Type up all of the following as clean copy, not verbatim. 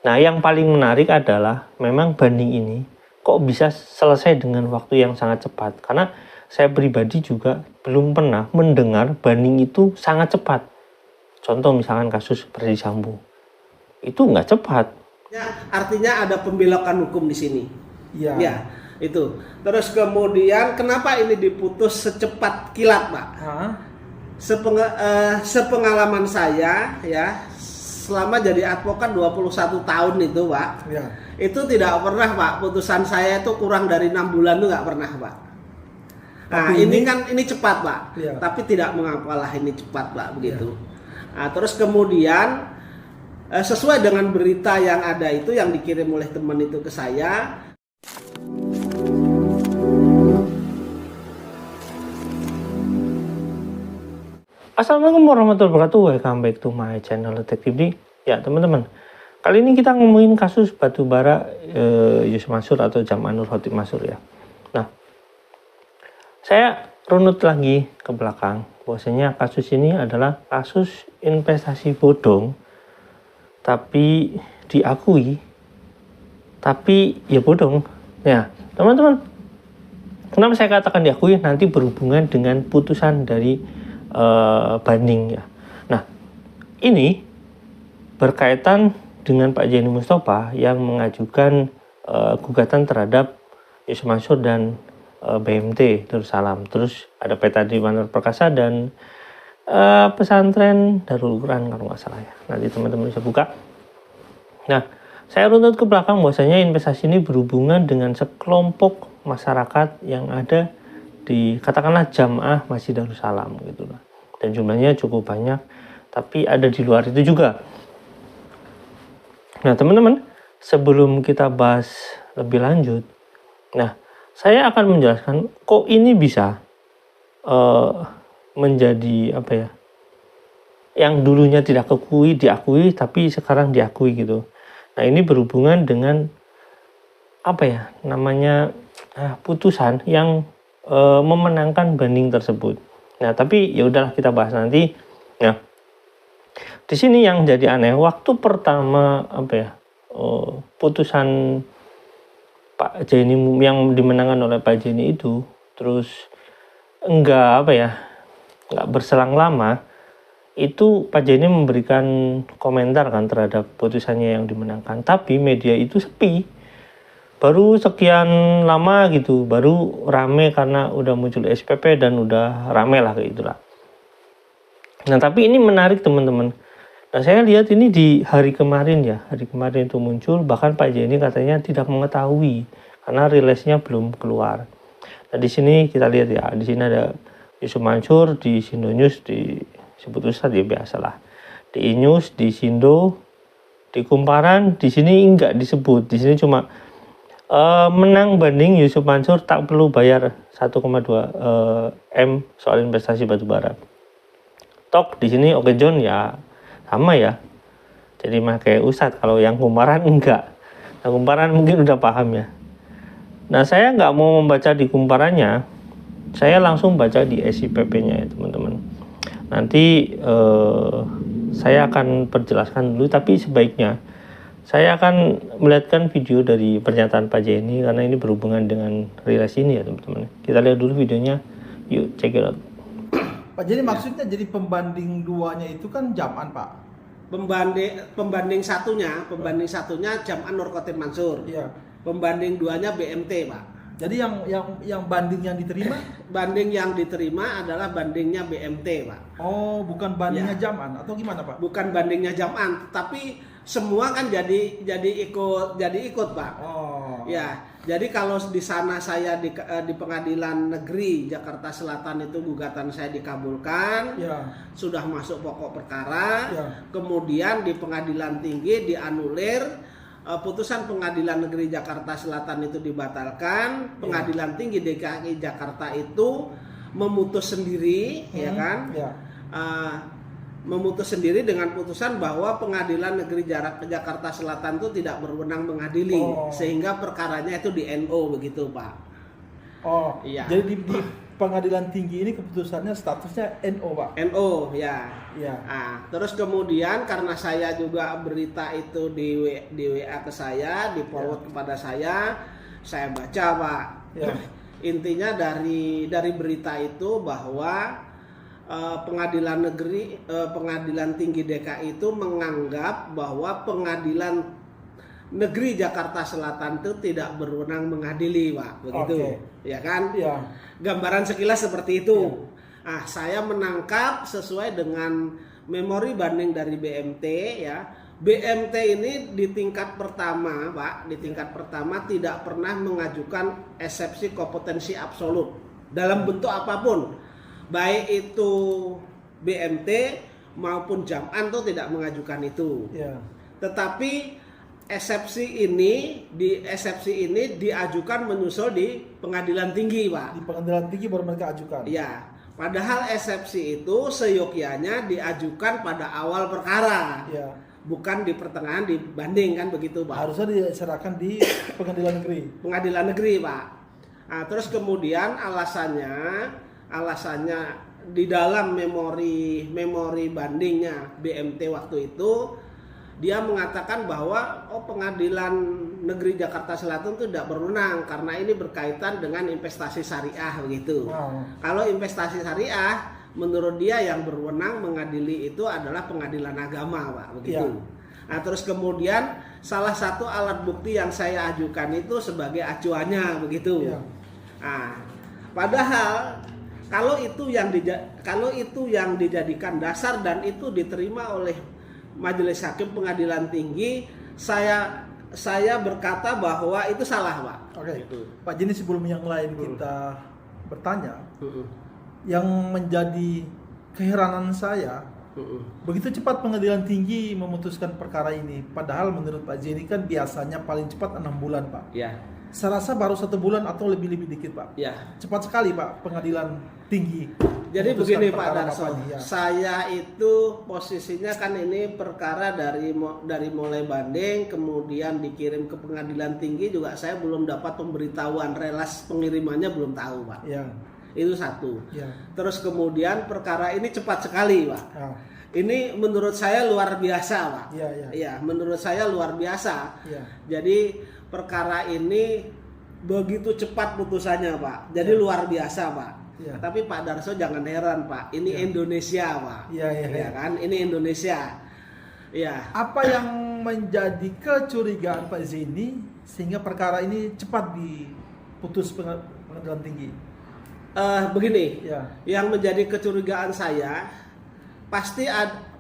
Nah, yang paling menarik adalah memang banding ini kok bisa selesai dengan waktu yang sangat cepat. Karena saya pribadi juga belum pernah mendengar banding itu sangat cepat. Contoh misalkan kasus Verdi Sambo. Itu nggak cepat. Ya, artinya ada pembelokan hukum di sini. Iya. Ya, itu. Terus kemudian kenapa ini diputus secepat kilat, Pak? Hah? Sepengalaman saya ya, selama jadi advokat 21 tahun itu, Pak. Iya. Itu tidak pernah, Pak. Putusan saya itu kurang dari 6 bulan itu nggak pernah, Pak. Nah, Tapi ini cepat, Pak. Iya. Tapi tidak mengapalah ini cepat, Pak, begitu. Nah, terus kemudian sesuai dengan berita yang ada itu yang dikirim oleh teman itu ke saya. Assalamualaikum warahmatullahi wabarakatuh. Welcome back to my channel Detektif D. Ya teman-teman, kali ini kita ngomongin kasus batubara Yusuf Mansur atau Jamanur Khotik Mansur ya. Nah, saya runut lagi ke belakang. Bahwasanya kasus ini adalah kasus investasi bodong, tapi diakui, tapi ya bodong. Ya teman-teman, kenapa saya katakan diakui? Nanti berhubungan dengan putusan dari banding ya. Nah, ini berkaitan dengan Pak Jeni Mustafa yang mengajukan gugatan terhadap Yusuf Mansur dan BMT Darussalam. Terus ada PT Manor Perkasa dan pesantren Darul Quran kalau nggak salah ya. Nanti teman-teman bisa buka. Nah, saya runtut ke belakang bahwasanya investasi ini berhubungan dengan sekelompok masyarakat yang ada di katakanlah jamaah Masjid Darussalam gitu lah. Dan jumlahnya cukup banyak, tapi ada di luar itu juga. Nah, teman-teman, sebelum kita bahas lebih lanjut, nah, saya akan menjelaskan kok ini bisa menjadi apa ya? Yang dulunya tidak diakui, tapi sekarang diakui gitu. Nah, ini berhubungan dengan apa ya? Namanya putusan yang memenangkan banding tersebut. Nah, tapi ya udahlah kita bahas nanti. Nah, di sini yang jadi aneh, waktu pertama apa ya? Putusan Pak Jeni yang dimenangkan oleh Pak Jeni itu, terus enggak berselang lama, itu Pak Jeni memberikan komentar kan terhadap putusannya yang dimenangkan. Tapi media itu sepi. Baru sekian lama gitu, baru rame karena udah muncul SPP dan udah rame lah kayak itulah. Nah, tapi ini menarik teman-teman. Nah, saya lihat ini di hari kemarin itu muncul, bahkan Pak Jeni katanya tidak mengetahui karena rilisnya belum keluar. Nah, di sini kita lihat ya, di sini ada Yusuf Mansur, di Sindo News disebut Ustadz ya biasalah. Di News, di Sindo, di Kumparan, di sini enggak disebut. Di sini cuma menang banding Yusuf Mansur tak perlu bayar 1,2 M soal investasi batubara. Tok di sini Oke John ya sama ya. Jadi pakai Ustadz, kalau yang Kumparan enggak. Nah, Kumparan mungkin udah paham ya. Nah, saya nggak mau membaca di Kumparannya, saya langsung baca di SIPP-nya ya teman-teman. Nanti saya akan perjelaskan dulu, tapi sebaiknya saya akan melihatkan video dari pernyataan Pak Jeni karena ini berhubungan dengan rilis ini ya teman-teman. Kita lihat dulu videonya, yuk check it out. Pak, jadi maksudnya jadi pembanding duanya itu kan Jaman, Pak? Pembanding satunya Jaman Nur Khotik Mansur. Iya. Pembanding duanya BMT, Pak. Jadi yang banding yang diterima? Banding yang diterima adalah bandingnya BMT, Pak. Oh, bukan bandingnya Ya. Jaman atau gimana, Pak? Bukan bandingnya Jaman, tapi semua kan jadi ikut, Pak. Oh. Ya, jadi kalau di sana saya di Pengadilan Negeri Jakarta Selatan itu gugatan saya dikabulkan, Ya. sudah masuk pokok perkara, Ya. kemudian di Pengadilan Tinggi dianulir, putusan Pengadilan Negeri Jakarta Selatan itu dibatalkan, Pengadilan Tinggi DKI Jakarta itu memutus sendiri, ya kan? Ya. Memutus sendiri dengan putusan bahwa Pengadilan Negeri Jakarta Selatan itu tidak berwenang mengadili, sehingga perkaranya itu di NO begitu, Pak. Oh, iya. jadi pengadilan tinggi ini keputusannya statusnya NO, Pak. NO ya. Ya. Nah, terus kemudian karena saya juga berita itu di WA ke saya, di forward kepada saya baca, Pak. Ya. Intinya dari berita itu bahwa pengadilan tinggi DKI itu menganggap bahwa pengadilan negeri Jakarta Selatan itu tidak berwenang mengadili, Pak, begitu. Ya kan? Ya. Gambaran sekilas seperti itu. Ah, saya menangkap sesuai dengan memori banding dari BMT ya. BMT ini di tingkat pertama, Pak, di tingkat pertama tidak pernah mengajukan eksepsi kompetensi absolut dalam bentuk apapun. Baik itu BMT maupun Jam'an tuh tidak mengajukan itu. Ya. Tetapi eksepsi ini diajukan menyusul di pengadilan tinggi, Pak. Di pengadilan tinggi baru mereka ajukan. Ya, padahal eksepsi itu seyogyanya diajukan pada awal perkara, Ya. bukan di pertengahan dibanding, kan begitu, Pak. Harusnya diserahkan di pengadilan negeri. Pengadilan negeri, Pak. Nah, terus kemudian alasannya di dalam memori bandingnya BMT waktu itu dia mengatakan bahwa pengadilan negeri Jakarta Selatan itu tidak berwenang karena ini berkaitan dengan investasi syariah begitu. Wow. Kalau investasi syariah menurut dia yang berwenang mengadili itu adalah pengadilan agama, Pak, begitu. Nah, terus kemudian salah satu alat bukti yang saya ajukan itu sebagai acuannya begitu. Nah, padahal kalau itu yang dijadikan dasar dan itu diterima oleh Majelis Hakim Pengadilan Tinggi, saya berkata bahwa itu salah, Pak. Oke. Pak Jeni, sebelum yang lain kita bertanya, yang menjadi keheranan saya, begitu cepat Pengadilan Tinggi memutuskan perkara ini, padahal menurut Pak Jeni kan biasanya paling cepat 6 bulan, Pak. Ya. Saya rasa baru 1 bulan atau lebih dikit, Pak. Ya. Cepat sekali, Pak, Pengadilan Tinggi. Jadi memutuskan begini, Pak perkara Darso, Bapak ini, ya. saya itu posisinya kan ini perkara dari mulai banding kemudian dikirim ke Pengadilan Tinggi juga saya belum dapat pemberitahuan, relas pengirimannya belum tahu, Pak. Ya. Itu satu. Ya. Terus kemudian perkara ini cepat sekali, Pak. Ya. Ini menurut saya luar biasa, Pak. Iya, iya. Iya, menurut saya luar biasa. Iya. Jadi perkara ini begitu cepat putusannya, Pak. Jadi luar biasa, Pak. Iya. Tapi Pak Darso jangan heran, Pak. Ini Iya. Indonesia, Pak. Iya, iya, Ya iya. kan? Ini Indonesia. Iya. Apa yang menjadi kecurigaan Pak Zeni sehingga perkara ini cepat diputus Pengadilan Tinggi? Begini. Ya. Yang menjadi kecurigaan saya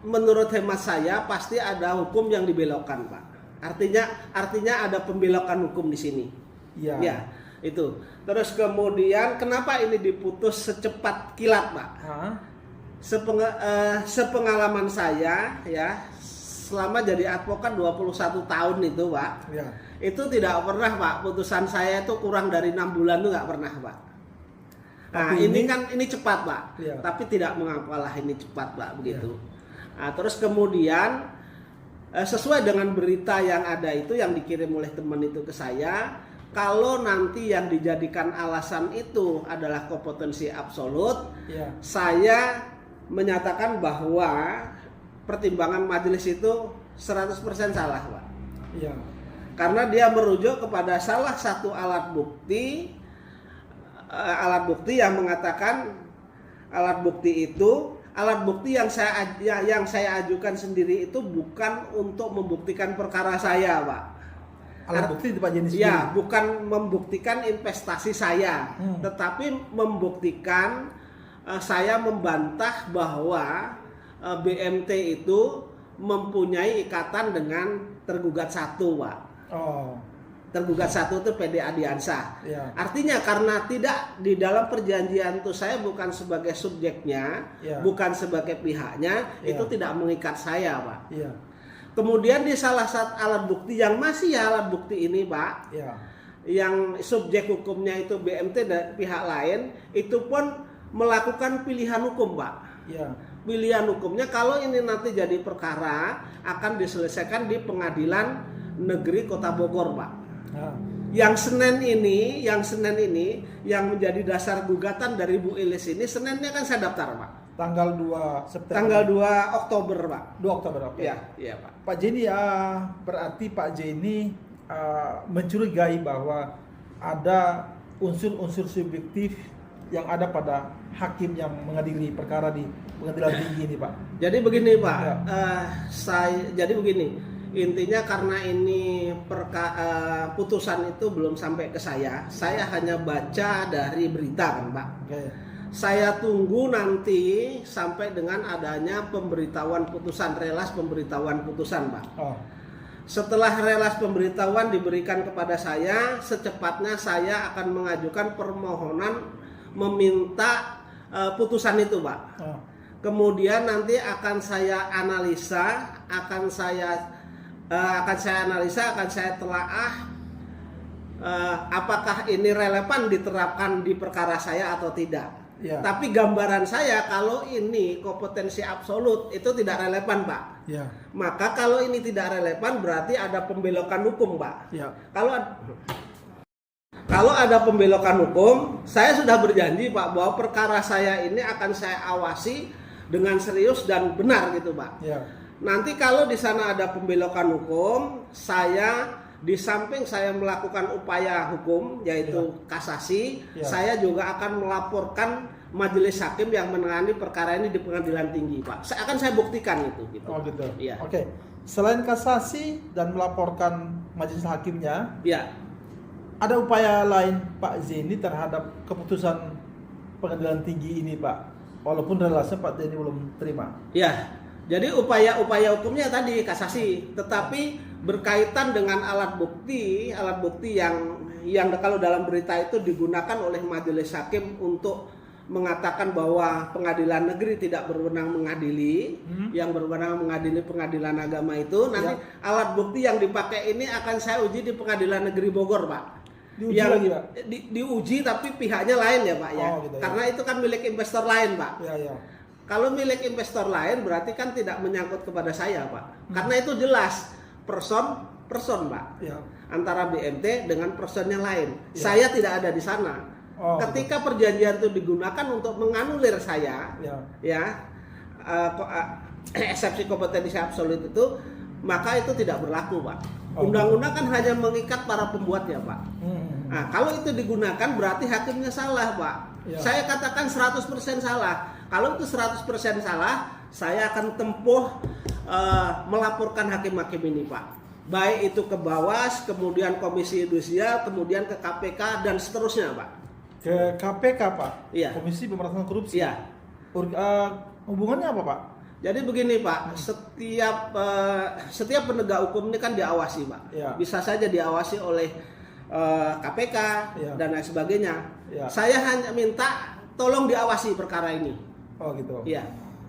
menurut hemat saya pasti ada hukum yang dibelokkan, Pak. Artinya ada pembelokan hukum di sini. Ya. Ya, itu. Terus kemudian kenapa ini diputus secepat kilat, Pak? Hah? Sepengalaman saya ya, selama jadi advokat 21 tahun itu, Pak. Ya. Itu tidak pernah, Pak, putusan saya itu kurang dari 6 bulan itu nggak pernah, Pak. Nah, Tapi ini cepat, Pak. Ya. Tapi tidak mengapalah ini cepat, Pak, begitu. Nah, terus kemudian sesuai dengan berita yang ada itu yang dikirim oleh teman itu ke saya, kalau nanti yang dijadikan alasan itu adalah kompetensi absolut, Ya. saya menyatakan bahwa pertimbangan majelis itu 100% salah, Pak. Ya. Karena dia merujuk kepada salah satu alat bukti yang mengatakan alat bukti yang saya ajukan sendiri itu bukan untuk membuktikan perkara saya, Pak. Alat bukti itu Pak Jeni sendiri. Ya, bukan membuktikan investasi saya, tetapi membuktikan saya membantah bahwa BMT itu mempunyai ikatan dengan tergugat satu, Pak. Oh. Tergugat satu itu PD Adiansyah. Ya. Artinya karena tidak di dalam perjanjian itu saya bukan sebagai subjeknya, Ya. bukan sebagai pihaknya, Ya. itu tidak mengikat saya, Pak. Ya. Kemudian di salah satu alat bukti yang masih alat bukti ini, Pak, Ya. yang subjek hukumnya itu BMT dan pihak lain, itu pun melakukan pilihan hukum, Pak. Ya. Pilihan hukumnya kalau ini nanti jadi perkara akan diselesaikan di Pengadilan Negeri Kota Bogor, Pak. Nah, Yang Senin ini yang menjadi dasar gugatan dari Bu Ilis ini, Seninnya kan saya daftar, Pak. tanggal 2 September. Tanggal 2 Oktober, Pak. 2 Oktober, oke. Iya, Pak. Pak Jenny, berarti Pak Jenny mencurigai bahwa ada unsur-unsur subjektif yang ada pada hakim yang mengadili perkara di pengadilan tinggi ini, Pak. Jadi begini, Pak. Ya. Jadi begini. Intinya karena ini putusan itu belum sampai ke saya hanya baca dari berita kan, Pak. Oke. Saya tunggu nanti sampai dengan adanya pemberitahuan putusan, relas pemberitahuan putusan, Pak. Oh. Setelah relas pemberitahuan diberikan kepada saya, secepatnya saya akan mengajukan permohonan meminta putusan itu, Pak. Oh. Kemudian nanti akan saya analisa, akan saya telaah apakah ini relevan diterapkan di perkara saya atau tidak. Ya. Tapi gambaran saya kalau ini kompetensi absolut itu tidak relevan, Pak. Ya. Maka kalau ini tidak relevan berarti ada pembelokan hukum, Pak. Ya. Kalau ada pembelokan hukum, saya sudah berjanji, Pak, bahwa perkara saya ini akan saya awasi dengan serius dan benar gitu, Pak. Ya. Nanti kalau di sana ada pembelokan hukum, saya di samping saya melakukan upaya hukum yaitu kasasi, saya juga akan melaporkan majelis hakim yang menangani perkara ini di pengadilan tinggi, Pak. Saya buktikan itu gitu. Oh gitu. Iya. Oke. Selain kasasi dan melaporkan majelis hakimnya, Iya. ada upaya lain Pak Zeni terhadap keputusan pengadilan tinggi ini, Pak. Walaupun relasnya Pak Zeni belum terima. Ya, jadi upaya hukumnya tadi kasasi, tetapi berkaitan dengan alat bukti yang kalau dalam berita itu digunakan oleh majelis hakim untuk mengatakan bahwa pengadilan negeri tidak berwenang mengadili, yang berwenang mengadili pengadilan agama itu, nanti alat bukti yang dipakai ini akan saya uji di pengadilan negeri Bogor, Pak. Diuji yang lagi, Pak? Diuji tapi pihaknya lain ya, Pak ya. Oh, gitu, ya. Karena itu kan milik investor lain, Pak. Ya. Kalau milik investor lain berarti kan tidak menyangkut kepada saya, Pak. Karena itu jelas person, Pak. Ya. Antara BMT dengan person yang lain. Ya. Saya tidak ada di sana. Oh, Ketika perjanjian itu digunakan untuk menganulir saya, eksepsi kompetensi absolut itu, maka itu tidak berlaku, Pak. Undang-undang kan hanya mengikat para pembuatnya, Pak. Nah, kalau itu digunakan berarti hakimnya salah, Pak. Ya. Saya katakan 100% salah. Kalau itu 100% salah, saya akan tempuh melaporkan hakim-hakim ini, Pak. Baik itu ke Bawas, kemudian Komisi Yudisial, kemudian ke KPK dan seterusnya, Pak. Ke KPK, Pak. Iya. Komisi Pemberantasan Korupsi. Iya. Hubungannya apa, Pak? Jadi begini, Pak, setiap penegak hukum ini kan diawasi, Pak. Ya. Bisa saja diawasi oleh KPK dan lain sebagainya. Ya. Saya hanya minta tolong diawasi perkara ini. Oh gitu. Iya.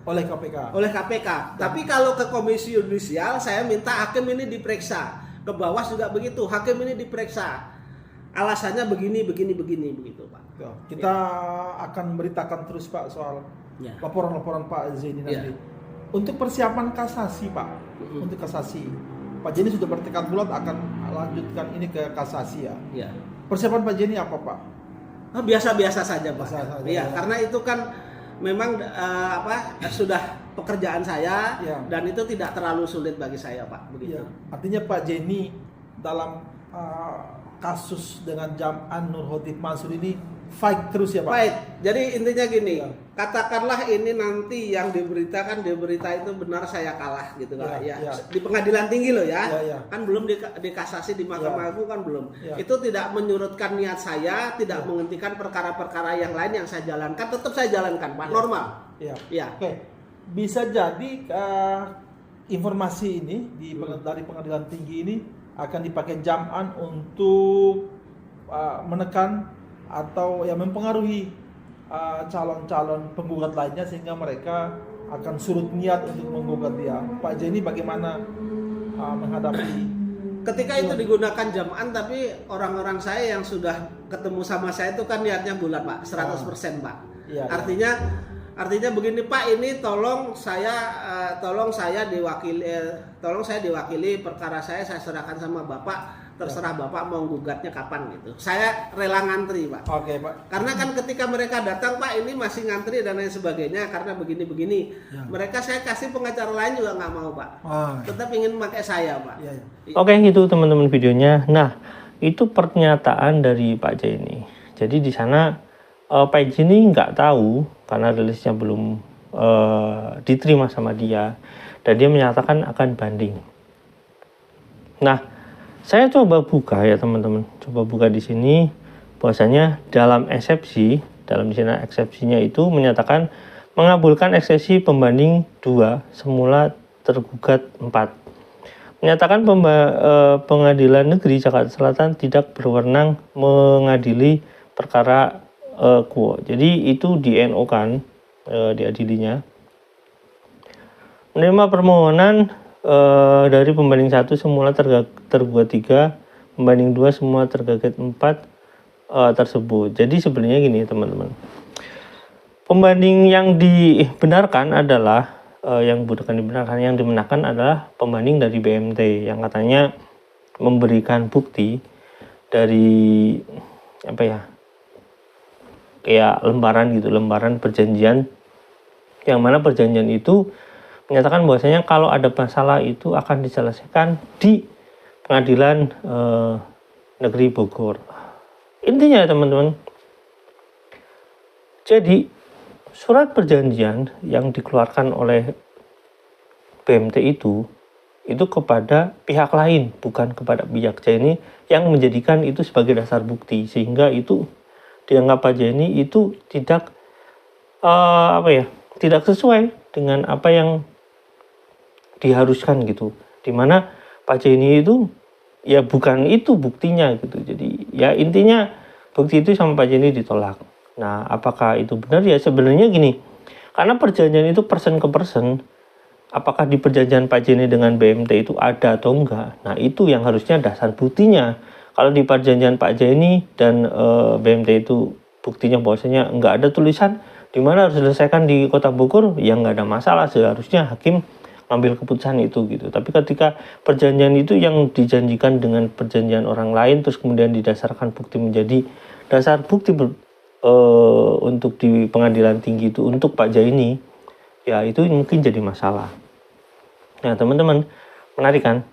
Oleh KPK. Oleh KPK. Tapi kalau ke Komisi Yudisial, saya minta hakim ini diperiksa. Ke Bawas juga begitu, hakim ini diperiksa. Alasannya begini begitu, Pak. Kita akan beritakan terus, Pak, soal laporan-laporan Pak Zeni nanti. Untuk persiapan kasasi, Pak. Untuk kasasi, Pak Zeni sudah bertekad bulat akan lanjutkan ini ke kasasi ya. Iya. Persiapan Pak Zeni apa, Pak? Biasa-biasa saja, Pak. Biasa saja, Iya, ya. karena itu kan memang sudah pekerjaan saya dan itu tidak terlalu sulit bagi saya, Pak. Begitu. Ya. Artinya Pak Zeni dalam kasus dengan Jam'an Nur Khotif Mansur ini fight terus ya, Pak? Fight. Jadi intinya gini, Ya. katakanlah ini nanti yang di berita itu benar saya kalah gitu kan ya. Ya. Di pengadilan tinggi loh ya. Ya. Kan belum di kasasi di Mahkamah Agung kan belum. Ya. Itu tidak menyurutkan niat saya, tidak menghentikan perkara-perkara yang lain yang saya jalankan, tetap saya jalankan, Pak. Normal. Ya. Ya. Oke. Bisa jadi informasi ini dari pengadilan tinggi ini akan dipakai Jam'an untuk menekan atau mempengaruhi calon-calon penggugat lainnya sehingga mereka akan surut niat untuk menggugat dia. Pak Zeni bagaimana menghadapi Ketika itu digunakan Jam'an, tapi orang-orang saya yang sudah ketemu sama saya itu kan niatnya bulat, Pak, 100%, Pak. Iya. Artinya Artinya begini Pak, ini tolong saya diwakili perkara saya serahkan sama Bapak, terserah Bapak mau gugatnya kapan gitu. Saya rela ngantri Pak. Oke Pak. Karena kan ketika mereka datang Pak, ini masih ngantri dan lain sebagainya karena begini-begini. Ya. Mereka saya kasih pengacara lain juga nggak mau Pak. Tetap ingin pakai saya Pak. Ya. Oke, itu teman-teman videonya. Nah, itu pernyataan dari Pak Jaini. Jadi di sana Pak Jaini nggak tahu karena rilisnya belum diterima sama dia, dan dia menyatakan akan banding. Nah, saya coba buka ya teman-teman, coba buka di sini bahwasanya dalam eksepsi, dalam sini eksepsinya itu menyatakan mengabulkan eksepsi pembanding 2 semula tergugat 4. Menyatakan Pengadilan Negeri Jakarta Selatan tidak berwenang mengadili perkara quo. Jadi itu di NO kan, diadilinya. Menerima permohonan dari pembanding 1 semula tergugat 3, pembanding 2 semua tergugat 4 tersebut. Jadi sebenarnya gini teman-teman. Pembanding yang dibenarkan adalah yang dimenangkan adalah pembanding dari BMT yang katanya memberikan bukti dari apa ya, kayak lembaran perjanjian, yang mana perjanjian itu menyatakan bahwasanya kalau ada masalah itu akan diselesaikan di Pengadilan Negeri Bogor. Intinya teman-teman, jadi surat perjanjian yang dikeluarkan oleh BMT itu kepada pihak lain, bukan kepada pihak Jaini, yang menjadikan itu sebagai dasar bukti, sehingga itu dianggap Pak Jaini itu tidak tidak sesuai dengan apa yang diharuskan gitu. Dimana Pak Jaini itu ya bukan itu buktinya gitu. Jadi ya intinya bukti itu sama Pak Jaini ditolak. Nah, apakah itu benar? Ya sebenarnya gini, karena perjanjian itu person ke person, apakah di perjanjian Pak Jaini dengan BMT itu ada atau enggak? Nah, itu yang harusnya dasar buktinya. Kalau di perjanjian Pak Jaini dan BMT itu buktinya bahwasanya enggak ada tulisan di mana harus diselesaikan di Kota Bogor, ya enggak ada masalah, seharusnya hakim ngambil keputusan itu gitu. Tapi ketika perjanjian itu yang dijanjikan dengan perjanjian orang lain, terus kemudian didasarkan bukti menjadi dasar bukti untuk di Pengadilan Tinggi itu untuk Pak Jaini, ya itu mungkin jadi masalah. Nah teman-teman, menarik kan?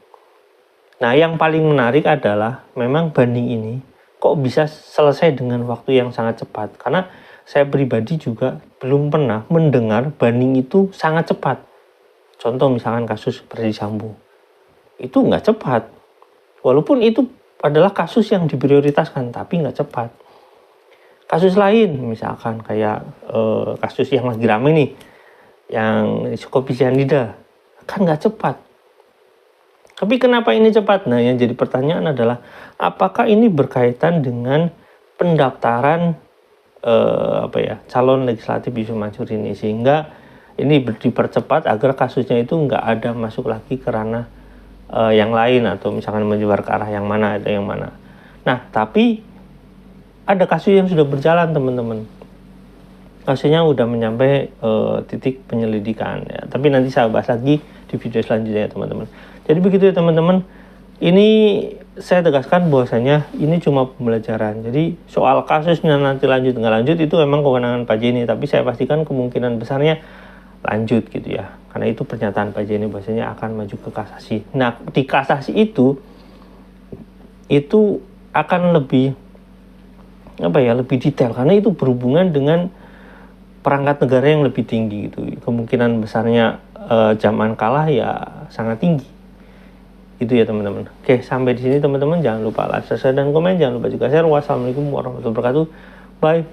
Nah yang paling menarik adalah memang banding ini kok bisa selesai dengan waktu yang sangat cepat. Karena saya pribadi juga belum pernah mendengar banding itu sangat cepat. Contoh misalkan kasus Verdi Sambo, itu nggak cepat. Walaupun itu adalah kasus yang diprioritaskan, tapi nggak cepat. Kasus lain misalkan kayak kasus yang lagi rame nih, yang kopi cyanida, kan nggak cepat. Tapi kenapa ini cepat? Nah yang jadi pertanyaan adalah apakah ini berkaitan dengan pendaftaran calon legislatif Yusuf Mansur ini, sehingga ini dipercepat agar kasusnya itu nggak ada masuk lagi ke ranah yang lain, atau misalkan menyebar ke arah yang mana ada yang mana. Nah tapi ada kasus yang sudah berjalan teman-teman, kasusnya udah mencapai titik penyelidikan ya. Tapi nanti saya bahas lagi di video selanjutnya ya teman-teman. Jadi begitu ya teman-teman, ini saya tegaskan bahwasanya ini cuma pembelajaran. Jadi soal kasusnya nanti lanjut nggak lanjut itu memang kewenangan Pak Jaini, tapi saya pastikan kemungkinan besarnya lanjut gitu ya, karena itu pernyataan Pak Jaini bahwasanya akan maju ke kasasi. Nah di kasasi itu akan lebih lebih detail, karena itu berhubungan dengan perangkat negara yang lebih tinggi gitu. Kemungkinan besarnya Jaman kalah ya sangat tinggi. Itu ya teman-teman. Oke, sampai di sini teman-teman, jangan lupa like, subscribe dan komen, jangan lupa juga share. Wassalamualaikum warahmatullahi wabarakatuh. Bye.